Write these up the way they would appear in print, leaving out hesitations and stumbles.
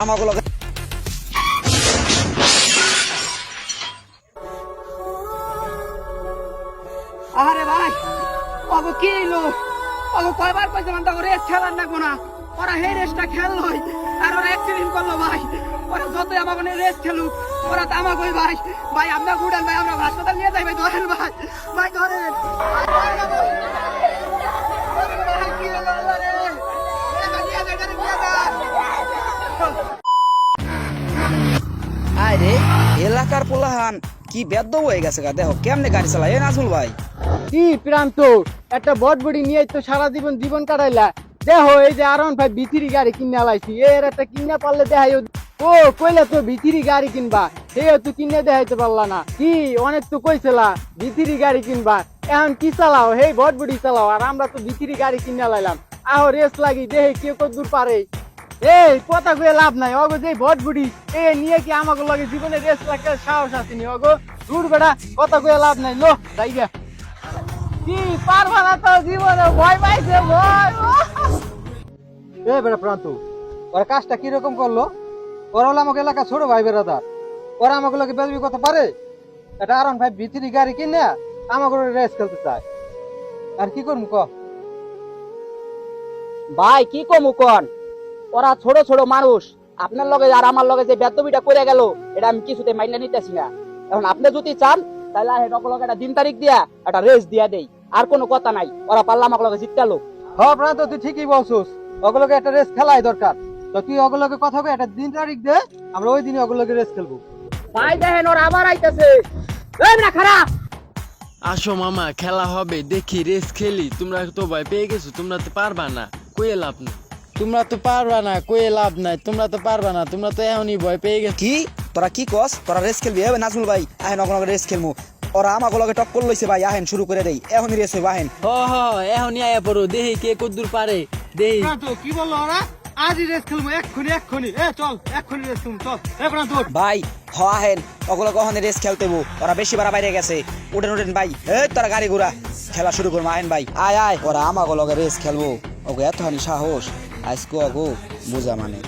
আমাকে লগে আরে ভাই ওগো কি হইলো ওগো কয়বার কইছিলাম তো রেস খেলার না কোনা ওরা হে রেসটা খেললই আর ওরা অ্যাক্সিডেন্ট করলো ভাই ওরা যতই আমাকে নিয়ে রেস খেলুক ওরা তো আমাকে ভাই ভাই আমরা গুড়ান ভাই আমরা হাসপাতাল নিয়ে যাই ভাই ধরেন ভাই ভাই ধরেন আরে এলাকার পোলাহান কি বেদ্য হয়ে গেছে গা দেখো কেমনে গাড়ি চালায় এ নাজুল ভাই কি প্রান্ত একটা বটবডি নিয়ে তো সারা জীবন কাটাইলা দেখো এই যে আরন ভাই ভিতরি গাড়ি কিনে লাইছি এর একটা কিনে পারলে দেখাই ও কইলা তো ভিতরি গাড়ি কিনবা সেও তো কিনে দেখাইতে পারলা না কি অনেক তো কইছিলা ভিতরি গাড়ি কিনবা এখন কি চালাও হেই বটবডি চালাও আর আমরা তো ভিতরি গাড়ি কিনে লাইলাম আহ রেস লাগি দেহে কে কত দূর পারে এই কথা কয়ে লাভ নাই অগো যে ভটভুটি এ নিয়ে কি আমাকে লগে জীবনে রেস রাখার সাহস আসেনি অগো দূর বেড়া কথা কয়ে লাভ নাই লো তাই গে কি পারবা না তো জীবনে ভয় পাইছে ভয় এ বেড়া প্রান্ত ওর কাজটা কিরকম করলো ওরা হলো আমাকে এলাকা ছোট ভাই বেড়াদার ওরা আমাকে লগে বেজবি কথা পারে এটা আরন ভাই ভিতরি গাড়ি কিনে আমাকে রেস খেলতে চায় আর কি করবো ক ভাই কি কমু কোন ওরা ছোট ছোট মানুষ আপনার লগে আর আমার লগে যে বেদবিটা করে গেল এটা আমি কিছুতে মাইনা নিতেছি না এখন আপনি যদি চান তাহলে লগে একটা দিন তারিখ দিয়া একটা রেস দিয়া দেই আর কোনো কথা নাই ওরা পারলে আমার লগে জিততালো হ্যাঁ প্রান্ত তুই ঠিকই বলছিস ওগুলোকে একটা রেস খেলাই দরকার তো তুই ওগুলোকে কথা কই একটা দিন তারিখ দে আমরা ওই দিনই ওগুলোকে রেস খেলবো ভাই দেখেন ওরা আবার আইতাছে এই না খারাপ আসো মামা খেলা হবে দেখি রেস খেলি তোমরা তো ভয় পেয়ে গেছো তোমরা তো পারবা না কই লাভ নাই তোমরা তো পারবা না কই লাভ নাই তোমরা তো পারবা না তোমরা তো এখনই ভয় পেয়ে গেছো কি তোরা কি কস তোরা রেস খেলবি এ নাজুল ভাই আহেন ওগুলো রেস খেলমু ওরা আমাকে লগে টক্কর লইছে ভাই আহেন শুরু করে দেই এখনই রেস হইব আহেন হ হ এখনই আয়া পড়ো দেখি কে কদ্দুর পারে দেখি তো কি বললো ওরা আজই রেস খেলবো এক্ষুনি এ চল এক্ষুনি রেস খেলবো চল এ প্রান্ত ভাই হ আহেন ওগুলো কখনই রেস খেলতেবো ওরা বেশি বাড়া বাইরে গেছে উঠেন ভাই এই তোরা গাড়ি ঘোড়া খেলা শুরু করবো আহেন ভাই আয় আয় ওরা আমাকে লগে রেস খেলবো ওগো এতখানি সাহস আজকে ওগো বোঝা মানে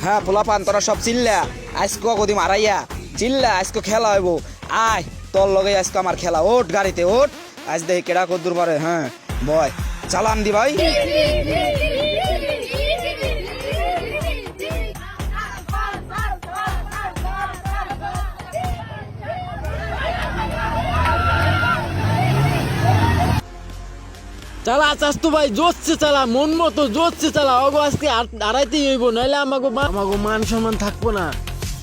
হ্যাঁ পোলাপান তোরা সব চিল্লা আজকে গদি মারাইয়া চিল্লা আজকে খেলা হইব আয় তোর লগে আজকে আমার খেলা ওঠ গাড়িতে ওঠ আজ দেখি কেডা কদ্দুর পারে হ্যাঁ বয় চালান দি ভাই চালা চাস্তু ভাই জোরছে চালা মন মতো জোরছে চালা ওগো আজকে আড়াইতেই হইব নাইলে আমাগো মান সম্মান থাকবো না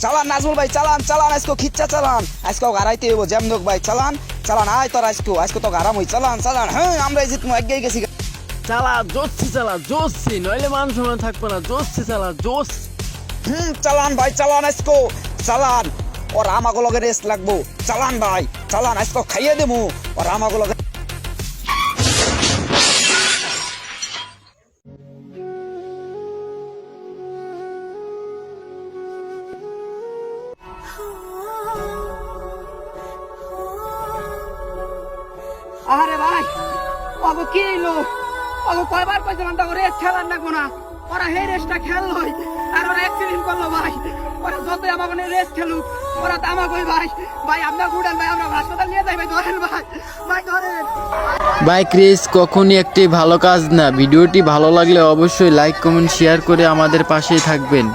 চালান নাজমুল ভাই চালান চালান আজকে খিচ্চা চালান আজকে গাড়াইতে হইব যেমনক ভাই চালান চালান আয় তোর আজকে তো গারাম হই চালান চালান হ্যাঁ আমরা জিতমু এগিয়ে গেছি চালা জোরছি নইলে মান সম্মান থাকবো না জোরছে চালা জোস চালান ভাই চালান আজকে চালান ওর আমাকে লগে রেস্ট লাগবো চালান ভাই চালান আজকে খাইয়ে দেবো ওর আমাকে লগে আরে ভাই ওগো কি হইলো ওগো কয়বার কইছিলাম তো রেস খেলার না কোনা ওরা হে রেসটা খেললই আর ওরা অ্যাক্সিডেন্ট করলো ভাই ওরা যতই আমাকে নিয়ে রেস খেলুক ওরা তো আমাকে ভাই ভাই আমরা গুড়ান ভাই আমরা হাসপাতাল নিয়ে যাই ভাই ধরেন ভাই ভাই ধরেন বাইক রেস কখনই একটি ভালো কাজ না ভিডিওটি ভালো লাগলে অবশ্যই লাইক কমেন্ট শেয়ার করে আমাদের পাশেই থাকবেন।